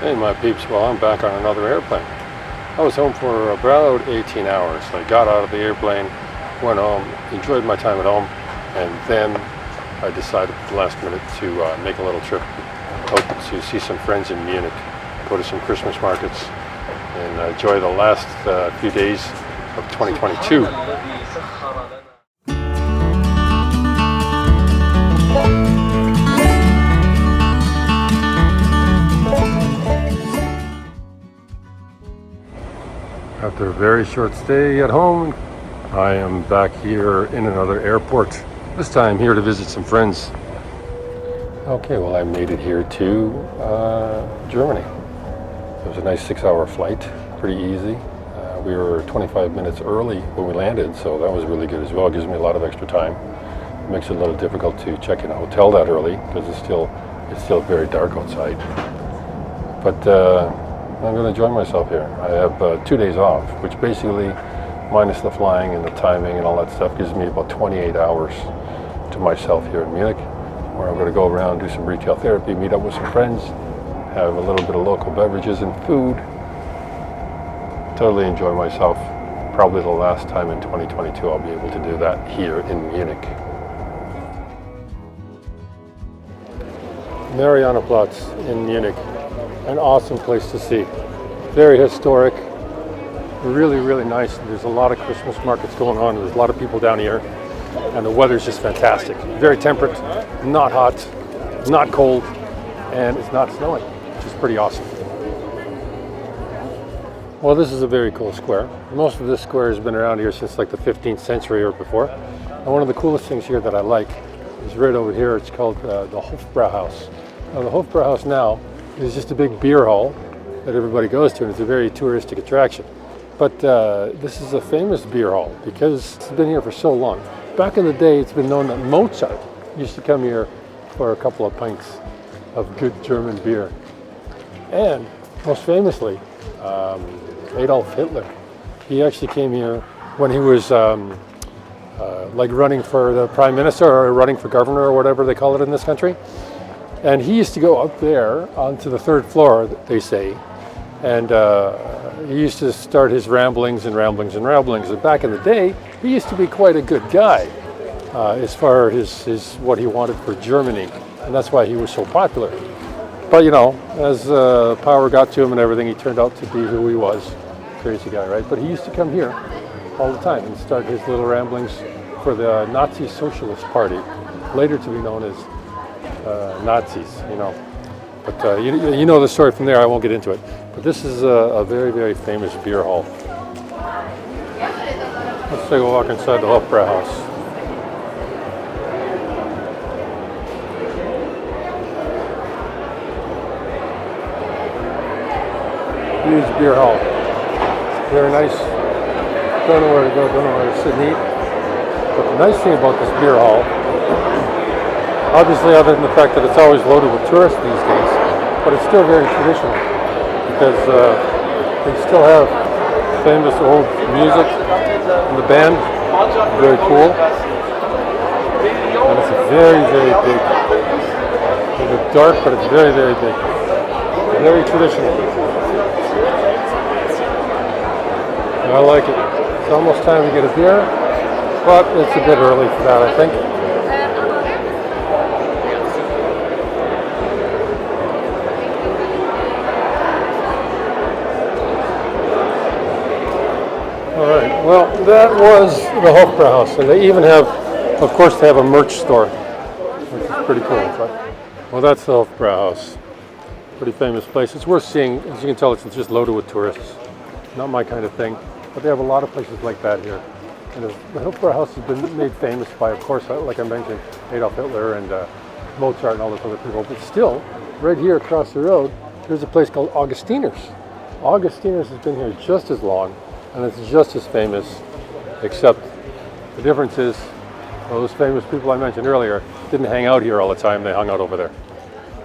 Hey my peeps, well I'm back on another airplane. I was home for about 18 hours. I got out of the airplane, went home, enjoyed my time at home, and then I decided at the last minute to make a little trip out to see some friends in Munich, go to some Christmas markets, and enjoy the last few days of 2022. After a very short stay at home, I am back here in another airport. This time here to visit some friends. Okay, well I made it here to Germany. It was a nice 6-hour flight, pretty easy. We were 25 minutes early when we landed, so that was really good as well. It gives me a lot of extra time. It makes it a little difficult to check in a hotel that early because it's still very dark outside. But I'm going to enjoy myself here. I have 2 days off, which basically, minus the flying and the timing and all that stuff, gives me about 28 hours to myself here in Munich, where I'm going to go around, do some retail therapy, meet up with some friends, have a little bit of local beverages and food. Totally enjoy myself. Probably the last time in 2022 I'll be able to do that here in Munich. Marianenplatz in Munich. An awesome place to see. Very historic, really, really nice. There's a lot of Christmas markets going on. There's a lot of people down here, and the weather's just fantastic. Very temperate, not hot, not cold, and it's not snowing, which is pretty awesome. Well, this is a very cool square. Most of this square has been around here since like the 15th century or before. And one of the coolest things here that I like is right over here. It's called the Hofbrauhaus. Now, the Hofbrauhaus now is just a big beer hall that everybody goes to, and it's a very touristic attraction. But this is a famous beer hall because it's been here for so long. Back in the day, it's been known that Mozart used to come here for a couple of pints of good German beer. And most famously, Adolf Hitler. He actually came here when he was like running for the prime minister or running for governor or whatever they call it in this country. And he used to go up there onto the third floor, they say, and he used to start his ramblings and ramblings and ramblings. And back in the day, he used to be quite a good guy as far as his what he wanted for Germany, and that's why he was so popular. But you know, as power got to him and everything, he turned out to be who he was. Crazy guy, right? But he used to come here all the time and start his little ramblings for the Nazi Socialist Party, later to be known as Nazis, you know. But you know the story from there, I won't get into it. But this is a very, very famous beer hall. Let's take a walk inside the Hofbrauhaus. Huge beer hall. Very nice. Don't know where to go, don't know where to sit and eat. But the nice thing about this beer hall, obviously other than the fact that it's always loaded with tourists these days, but it's still very traditional because they still have famous old music in the band, very cool, and it's very, very big. It's dark, but it's very, very big, very traditional. And I like it. It's almost time to get a beer, but it's a bit early for that, I think. Alright, well that was the Hofbrauhaus, and they even have, of course they have a merch store, which is pretty cool. But, well, that's the Hofbrauhaus. Pretty famous place. It's worth seeing. As you can tell, it's just loaded with tourists. Not my kind of thing, but they have a lot of places like that here. And the Hofbrauhaus has been made famous by, of course, like I mentioned, Adolf Hitler and Mozart and all those other people. But still, right here across the road, there's a place called Augustinus. Augustinus has been here just as long, and it's just as famous, except the difference is those famous people I mentioned earlier didn't hang out here all the time, they hung out over there.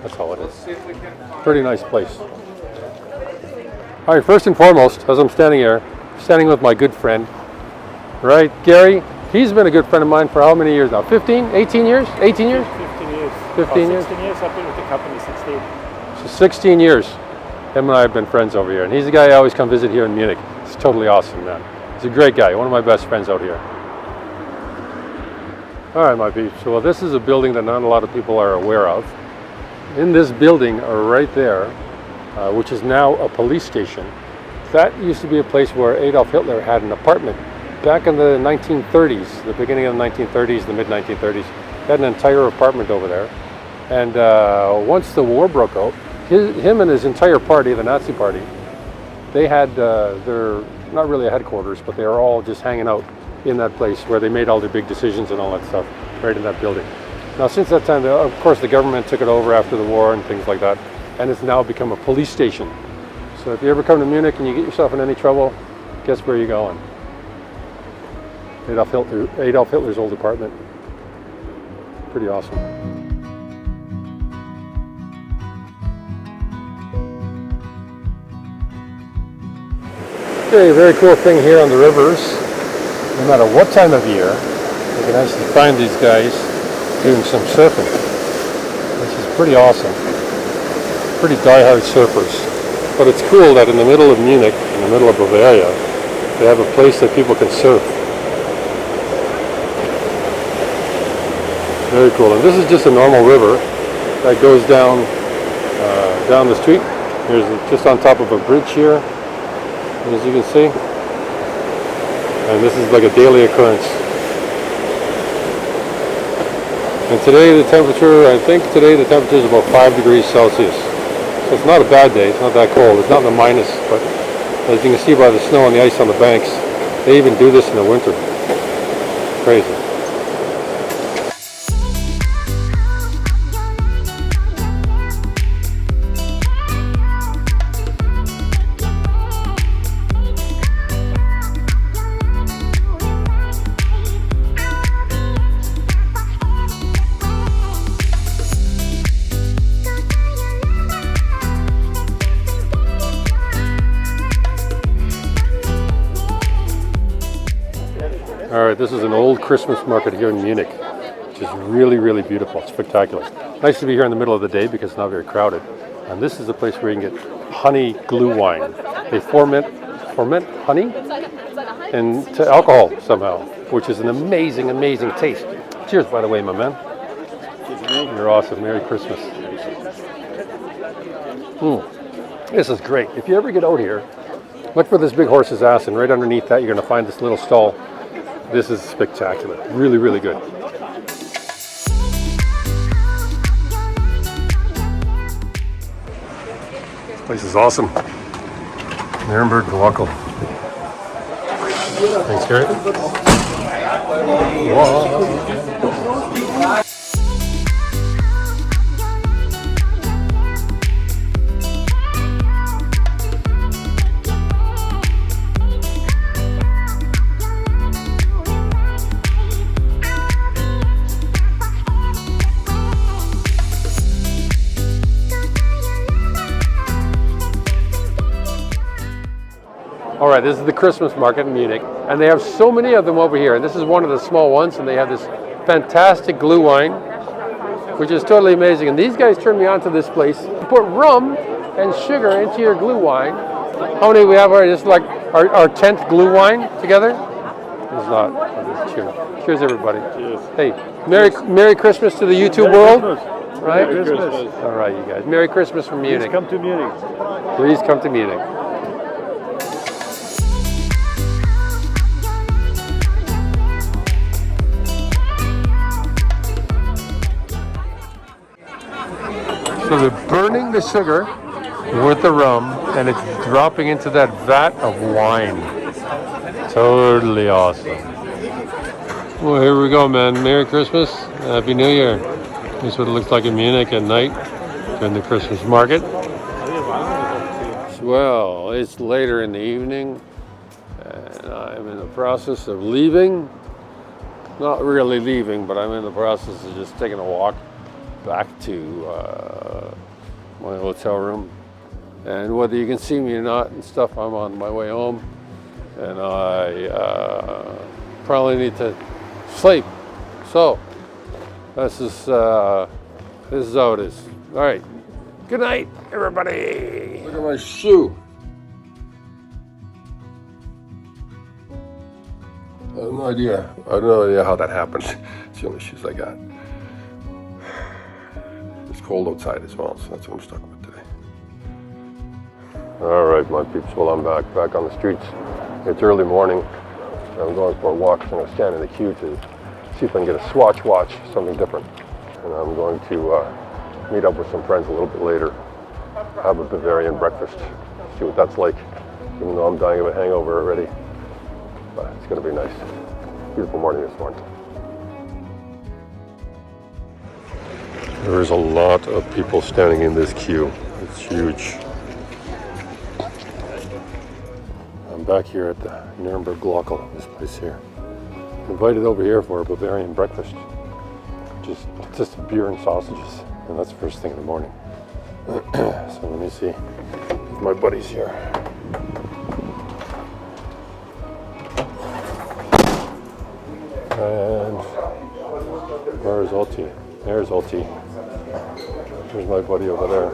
That's all it is. Pretty nice place. All right, first and foremost, as I'm standing here, standing with my good friend, right, Gary. He's been a good friend of mine for how many years now? 15, 18 years? 18 years? 15 years. 15 years? 16 years, I've been with the company 16. So 16 years. Him and I have been friends over here, and he's the guy I always come visit here in Munich. He's totally awesome, man. He's a great guy, one of my best friends out here. All right, my peeps. So this is a building that not a lot of people are aware of. In this building, right there, which is now a police station, that used to be a place where Adolf Hitler had an apartment back in the 1930s, the beginning of the 1930s, the mid-1930s. He had an entire apartment over there. And once the war broke out, him and his entire party, the Nazi party, they had their, not really a headquarters, but they were all just hanging out in that place where they made all their big decisions and all that stuff, right in that building. Now since that time, of course, the government took it over after the war and things like that, and it's now become a police station. So if you ever come to Munich and you get yourself in any trouble, guess where you're going? Adolf Hitler's old apartment. Pretty awesome. Okay, very cool thing here on the rivers. No matter what time of year, you can actually find these guys doing some surfing, which is pretty awesome. Pretty die-hard surfers. But it's cool that in the middle of Munich, in the middle of Bavaria, they have a place that people can surf. Very cool. And this is just a normal river that goes down down the street. Here's just on top of a bridge here, as you can see. And this is like a daily occurrence. And today the temperature, I think today the temperature is about 5 degrees Celsius. So it's not a bad day, it's not that cold, it's not in the minus, but as you can see by the snow and the ice on the banks, they even do this in the winter. Crazy. Alright, this is an old Christmas market here in Munich, which is really, really beautiful, spectacular. Nice to be here in the middle of the day because it's not very crowded. And this is a place where you can get honey glue wine. They ferment honey into alcohol somehow, which is an amazing, amazing taste. Cheers, by the way, my man. You're awesome. Merry Christmas. This is great. If you ever get out here, look for this big horse's ass, and right underneath that you're going to find this little stall. This is spectacular. Really, really good. This place is awesome. Nuremberg Wackle. Thanks, Gary. Whoa. All right, this is the Christmas market in Munich, and they have so many of them over here. And this is one of the small ones, and they have this fantastic glue wine, which is totally amazing. And these guys turned me on to this place. You put rum and sugar into your glue wine. How many we have already? This is like our 10th glue wine together? It's not. Cheers. Cheers, everybody. Cheers. Hey, Merry Christmas to the YouTube world. Right? Merry Christmas. All right, you guys. Merry Christmas from Munich. Please come to Munich. Please come to Munich. So they're burning the sugar with the rum, and it's dropping into that vat of wine. Totally awesome. Well, here we go, man. Merry Christmas. Happy New Year. This is what it looks like in Munich at night during the Christmas market. Well, it's later in the evening, and I'm in the process of leaving. Not really leaving, but I'm in the process of just taking a walk back to my hotel room. And whether you can see me or not and stuff, I'm on my way home, and I probably need to sleep. So this is how it is. All right, Good night, everybody. Look at my shoe. I have no idea. I have no idea how that happened. It's the only shoes I got. It's cold outside as well, so that's what I'm stuck with today. All right, my peeps. Well, I'm back on the streets. It's early morning. I'm going for a walk. I'm going to stand in the queue to see if I can get a Swatch watch, something different. And I'm going to meet up with some friends a little bit later. Have a Bavarian breakfast. See what that's like. Even though I'm dying of a hangover already. But it's going to be nice. Beautiful morning this morning. There's a lot of people standing in this queue. It's huge. I'm back here at the Nuremberg Glockel, this place here. I'm invited over here for a Bavarian breakfast. Just beer and sausages, and that's the first thing in the morning. So let me see if my buddy's here. And where's Ulti? There's Ulti. There's my buddy over there.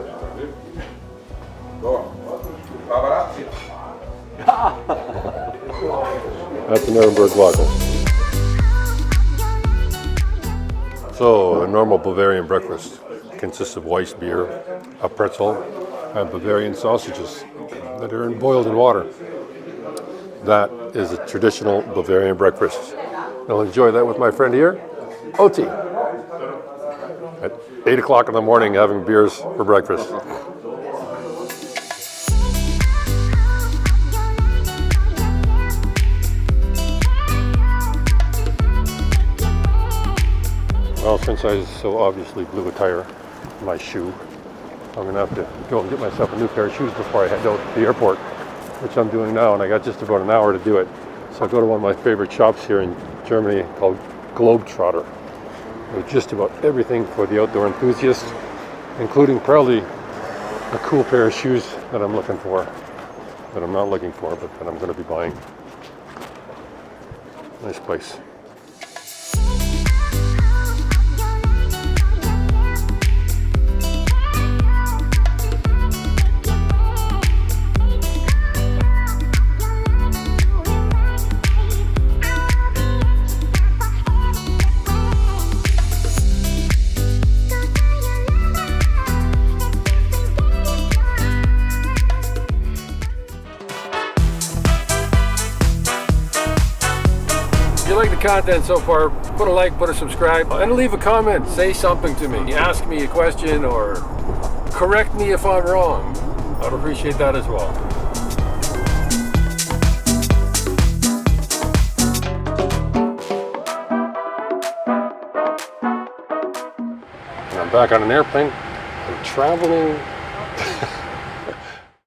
That's the Nuremberg Glockel. So, a normal Bavarian breakfast consists of Weiss beer, a pretzel, and Bavarian sausages that are boiled in water. That is a traditional Bavarian breakfast. I'll enjoy that with my friend here, Oti. At 8 o'clock in the morning having beers for breakfast. Well, since I so obviously blew a tire on my shoe, I'm going to have to go and get myself a new pair of shoes before I head out to the airport, which I'm doing now, and I got just about an hour to do it. So I'll go to one of my favorite shops here in Germany called Globetrotter. With just about everything for the outdoor enthusiast, including probably a cool pair of shoes that I'm looking for, that I'm not looking for, but that I'm going to be buying. Nice place. If you like the content so far, put a like, put a subscribe, and leave a comment. Say something to me. Ask me a question or correct me if I'm wrong. I'd appreciate that as well. And I'm back on an airplane. I'm traveling